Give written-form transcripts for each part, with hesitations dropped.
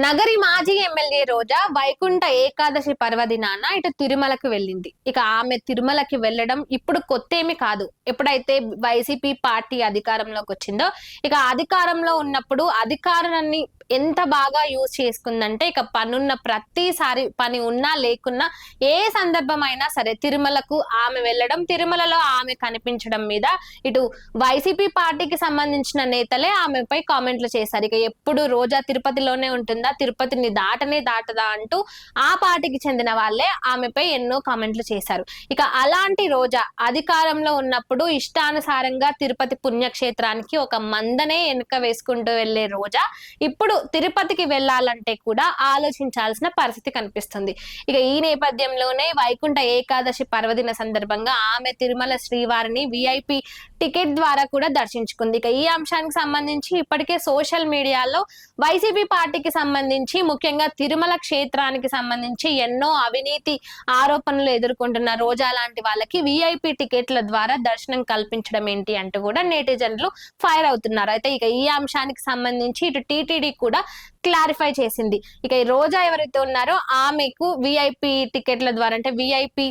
నగరి మాజీ ఎమ్మెల్యే రోజా వైకుంఠ ఏకాదశి పర్వదినాన ఇటు తిరుమలకు వెళ్ళింది. ఇక ఆమె తిరుమలకి వెళ్ళడం ఇప్పుడు కొత్తేమి కాదు. ఎప్పుడైతే వైసీపీ పార్టీ అధికారంలోకి వచ్చిందో, ఇక అధికారంలో ఉన్నప్పుడు అధికారాన్ని ఎంత బాగా యూజ్ చేసుకుందంటే, ఇక పనున్న ప్రతిసారి పని ఉన్నా లేకున్నా ఏ సందర్భమైనా సరే తిరుమలకు ఆమె వెళ్ళడం, తిరుమలలో ఆమె కనిపించడం మీద ఇటు వైసీపీ పార్టీకి సంబంధించిన నేతలే ఆమెపై కామెంట్లు చేశారు. ఇక ఎప్పుడు రోజా తిరుపతిలోనే ఉంటుందా, తిరుపతిని దాటదా అంటూ ఆ పార్టీకి చెందిన వాళ్ళే ఆమెపై ఎన్నో కామెంట్లు చేశారు. ఇక అలాంటి రోజా అధికారంలో ఉన్నప్పుడు ఇష్టానుసారంగా తిరుపతి పుణ్యక్షేత్రానికి ఒక మందనే వెనుక వేసుకుంటూ వెళ్లే రోజా ఇప్పుడు తిరుపతికి వెళ్లాలంటే కూడా ఆలోచించాల్సిన పరిస్థితి కనిపిస్తుంది. ఇక ఈ నేపథ్యంలోనే వైకుంఠ ఏకాదశి పర్వదిన సందర్భంగా ఆమె తిరుమల శ్రీవారిని విఐపి టికెట్ ద్వారా కూడా దర్శించుకుంది. ఇక ఈ అంశానికి సంబంధించి ఇప్పటికే సోషల్ మీడియాలో వైసీపీ పార్టీకి సంబంధించి, ముఖ్యంగా తిరుమల క్షేత్రానికి సంబంధించి ఎన్నో అవినీతి ఆరోపణలు ఎదుర్కొంటున్న రోజా లాంటి వాళ్ళకి విఐపి టికెట్ల ద్వారా దర్శనం కల్పించడం ఏంటి అంటూ కూడా నెటిజన్లు ఫైర్ అవుతున్నారు. అయితే ఇక ఈ అంశానికి సంబంధించి ఇటు టీటీడీ కూడా క్లారిఫై చేసింది. ఇక ఈ రోజా ఎవరైతే ఉన్నారో ఆమెకు విఐపి టికెట్ల ద్వారా, అంటే విఐపి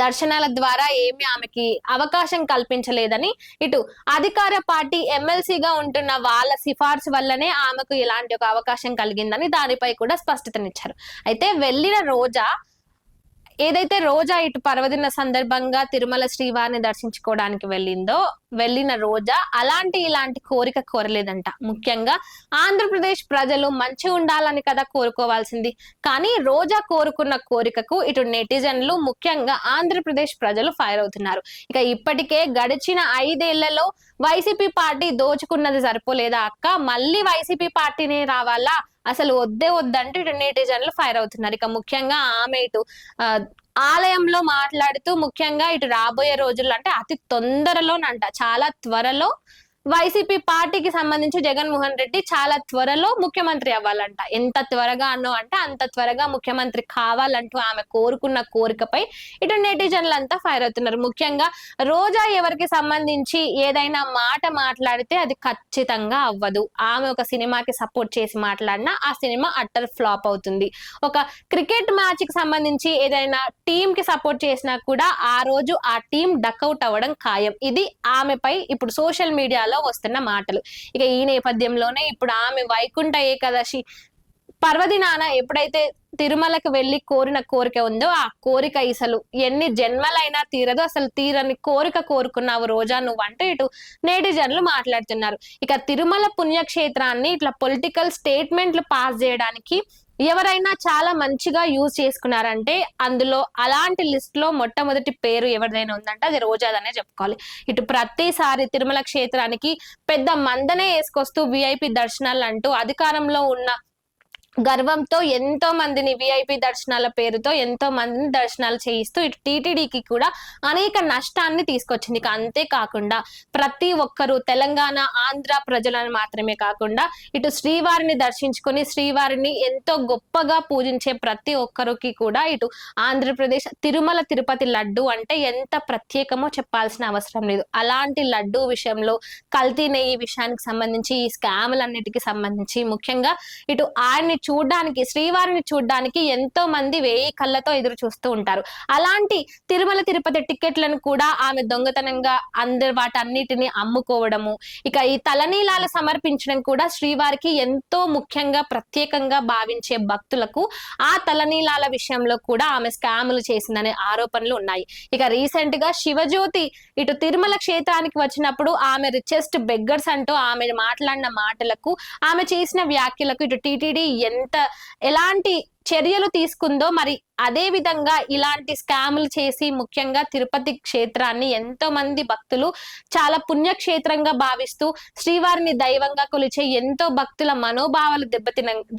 దర్శనాల ద్వారా ఏమి ఆమెకి అవకాశం కల్పించలేదని, ఇటు అధికార పార్టీ ఎమ్మెల్సీగా ఉంటున్న వాళ్ళ సిఫార్సు వల్లనే ఆమెకు ఇలాంటి ఒక అవకాశం కలిగిందని దానిపై కూడా స్పష్టతనిచ్చారు. అయితే వెళ్ళిన రోజా ఏదైతే రోజా ఇటు పర్వదిన సందర్భంగా తిరుమల శ్రీవారిని దర్శించుకోవడానికి వెళ్ళిన రోజా ఇలాంటి కోరిక కోరలేదంట. ముఖ్యంగా ఆంధ్రప్రదేశ్ ప్రజలు మంచి ఉండాలని కదా కోరుకోవాల్సింది. కానీ రోజా కోరుకున్న కోరికకు ఇటు నెటిజన్లు, ముఖ్యంగా ఆంధ్రప్రదేశ్ ప్రజలు ఫైర్ అవుతున్నారు. ఇక ఇప్పటికే గడిచిన 5 ఏళ్లలో వైసీపీ పార్టీ దోచుకున్నది సరిపోలేదా అక్క, మళ్ళీ వైసీపీ పార్టీనే రావాలా, అసలు వద్దంటూ ఇటు నెటిజన్లు ఫైర్ అవుతున్నారు. ఇక ముఖ్యంగా ఆమె ఇటు ఆలయంలో మాట్లాడుతూ, ముఖ్యంగా ఇటు రాబోయే రోజుల్లో అంటే అతి తొందరలోనంట, చాలా త్వరలో వైసీపీ పార్టీకి సంబంధించి జగన్మోహన్ రెడ్డి చాలా త్వరలో ముఖ్యమంత్రి అవ్వాలంట. ఎంత త్వరగా అన్నో అంటే అంత త్వరగా ముఖ్యమంత్రి కావాలంటూ ఆమె కోరుకున్న కోరికపై ఇటు నెటిజన్లంతా ఫైర్ అవుతున్నారు. ముఖ్యంగా రోజా ఎవరికి సంబంధించి ఏదైనా మాట మాట్లాడితే అది ఖచ్చితంగా అవ్వదు. ఆమె ఒక సినిమాకి సపోర్ట్ చేసి మాట్లాడినా ఆ సినిమా అట్టర్ ఫ్లాప్ అవుతుంది. ఒక క్రికెట్ మ్యాచ్ కి సంబంధించి ఏదైనా టీం కి సపోర్ట్ చేసినా కూడా ఆ రోజు ఆ టీం డక్అవుట్ అవ్వడం ఖాయం. ఇది ఆమెపై ఇప్పుడు సోషల్ మీడియాలో వస్తున్న మాటలు. ఇక ఈ నేపథ్యంలోనే ఇప్పుడు ఆమె వైకుంఠ ఏకాదశి పర్వదినాన ఎప్పుడైతే తిరుమలకు వెళ్లి కోరిన కోరిక ఉందో, ఆ కోరిక అసలు ఎన్ని జన్మలైనా తీరదు, అసలు తీరని కోరిక కోరుకున్నావు రోజా నువ్వు అంటూ ఇటు నెటిజన్లు మాట్లాడుతున్నారు. ఇక తిరుమల పుణ్యక్షేత్రాన్ని ఇట్లా పొలిటికల్ స్టేట్మెంట్లు పాస్ చేయడానికి ఎవరైనా చాలా మంచిగా యూజ్ చేసుకున్నారంటే అందులో అలాంటి లిస్ట్ లో మొట్టమొదటి పేరు ఎవరిదైనా ఉందంటే అది రోజాదనే చెప్పుకోవాలి. ఇటు ప్రతిసారి తిరుమల క్షేత్రానికి పెద్ద మందనే వేసుకొస్తూ విఐపి దర్శనాలు అంటూ అధికారంలో ఉన్న గర్వంతో ఎంతో మందిని విఐపి దర్శనాల పేరుతో ఎంతో మందిని దర్శనాలు చేయిస్తూ ఇటు టీటీడీకి కూడా అనేక నష్టాన్ని తీసుకొచ్చింది. అంతేకాకుండా ప్రతి ఒక్కరూ తెలంగాణ, ఆంధ్ర ప్రజలను మాత్రమే కాకుండా ఇటు శ్రీవారిని దర్శించుకొని శ్రీవారిని ఎంతో గొప్పగా పూజించే ప్రతి ఒక్కరికి కూడా ఇటు ఆంధ్రప్రదేశ్ తిరుమల తిరుపతి లడ్డు అంటే ఎంత ప్రత్యేకమో చెప్పాల్సిన అవసరం లేదు. అలాంటి లడ్డు విషయంలో కల్తీ నెయ్యి విషయానికి సంబంధించి, ఈ స్కాములన్నిటికీ సంబంధించి, ముఖ్యంగా ఇటు ఆయన్ని చూడ్డానికి, శ్రీవారిని చూడ్డానికి ఎంతో మంది 1000 కళ్ళతో ఎదురు చూస్తూ ఉంటారు. అలాంటి తిరుమల తిరుపతి టికెట్లను కూడా ఆమె దొంగతనంగా వాటన్నిటిని అమ్ముకోవడము, ఇక ఈ తలనీలాలు సమర్పించడం కూడా శ్రీవారికి ఎంతో ముఖ్యంగా ప్రత్యేకంగా భావించే భక్తులకు ఆ తలనీలాల విషయంలో కూడా ఆమె స్కాములు చేసిందనే ఆరోపణలు ఉన్నాయి. ఇక రీసెంట్ గా శివజ్యోతి ఇటు తిరుమల క్షేత్రానికి వచ్చినప్పుడు ఆమె రిచెస్ట్ బెగ్గర్స్ అంటూ ఆమె మాట్లాడిన మాటలకు, ఆమె చేసిన వ్యాఖ్యలకు ఇటు టీటీడీ ఎలాంటి చర్యలు తీసుకుందో, మరి అదే విధంగా ఇలాంటి స్కాములు చేసి ముఖ్యంగా తిరుపతి క్షేత్రాన్ని ఎంతో మంది భక్తులు చాలా పుణ్యక్షేత్రంగా భావిస్తూ శ్రీవారిని దైవంగా కొలిచే ఎంతో భక్తుల మనోభావాలు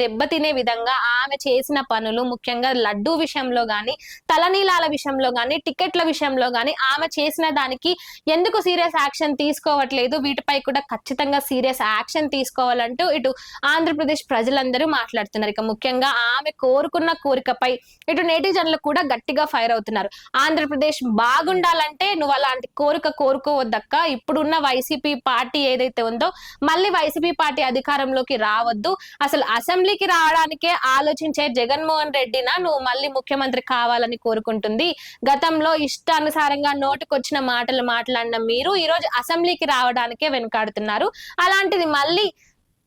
దెబ్బతినే విధంగా ఆమె చేసిన పనులు, ముఖ్యంగా లడ్డూ విషయంలో గాని, తలనీలాల విషయంలో గాని, టికెట్ల విషయంలో గాని ఆమె చేసిన దానికి ఎందుకు సీరియస్ యాక్షన్ తీసుకోవట్లేదు, వీటిపై కూడా ఖచ్చితంగా సీరియస్ యాక్షన్ తీసుకోవాలంటూ ఇటు ఆంధ్రప్రదేశ్ ప్రజలందరూ మాట్లాడుతున్నారు. ఇక ముఖ్యంగా ఆమె కోరుకున్న కోరికపై ఇటు నెటిజన్లు కూడా గట్టిగా ఫైర్ అవుతున్నారు. ఆంధ్రప్రదేశ్ బాగుండాలంటే నువ్వు అలాంటి కోరిక కోరుకోవద్దక్క. ఇప్పుడున్న వైసీపీ పార్టీ ఏదైతే ఉందో మళ్ళీ వైసీపీ పార్టీ అధికారంలోకి రావద్దు. అసలు అసెంబ్లీకి రావడానికే ఆలోచించే జగన్మోహన్ రెడ్డినా నువ్వు మళ్ళీ ముఖ్యమంత్రి కావాలని కోరుకుంటుంది. గతంలో ఇష్టానుసారంగా నోటుకొచ్చిన మాటలు మాట్లాడిన మీరు ఈ రోజు అసెంబ్లీకి రావడానికే వెనుకాడుతున్నారు. అలాంటిది మళ్ళీ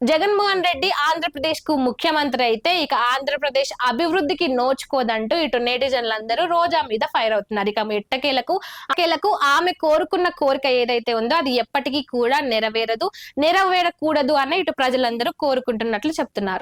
జగన్మోహన్ రెడ్డి ఆంధ్రప్రదేశ్ కు ముఖ్యమంత్రి అయితే ఇక ఆంధ్రప్రదేశ్ అభివృద్ధికి నోచుకోదంటూ ఇటు నెటిజన్లందరూ రోజా మీద ఫైర్ అవుతున్నారు. ఇక ఎట్టకేలకు ఆమె కోరుకున్న కోరిక ఏదైతే ఉందో అది ఎప్పటికీ కూడా నెరవేరకూడదు అన్న ఇటు ప్రజలందరూ కోరుకుంటున్నట్లు చెప్తున్నారు.